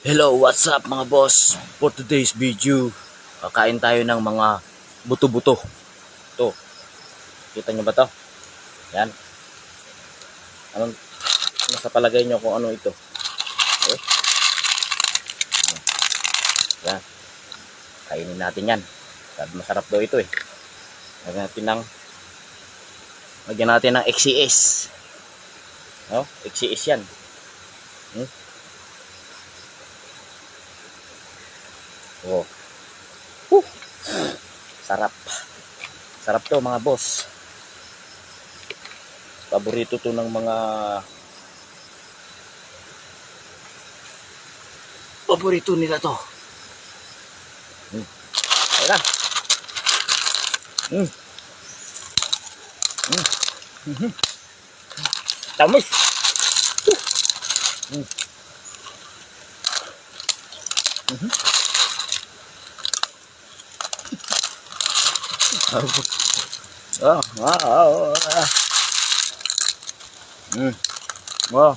Hello, what's up mga boss? For today's video, kakain tayo ng mga buto-buto. Ito, kita nyo ba to? Yan. Ano sa palagay nyo kung ano ito? Okay? Yan. Kainin natin yan. Masarap daw ito eh. Lagyan natin ng XCS. No? XCS yan. Oh. Sarap. Sarap to mga boss. Paborito to ng mga paborito nila to. Ayun na. Tamis. Wow.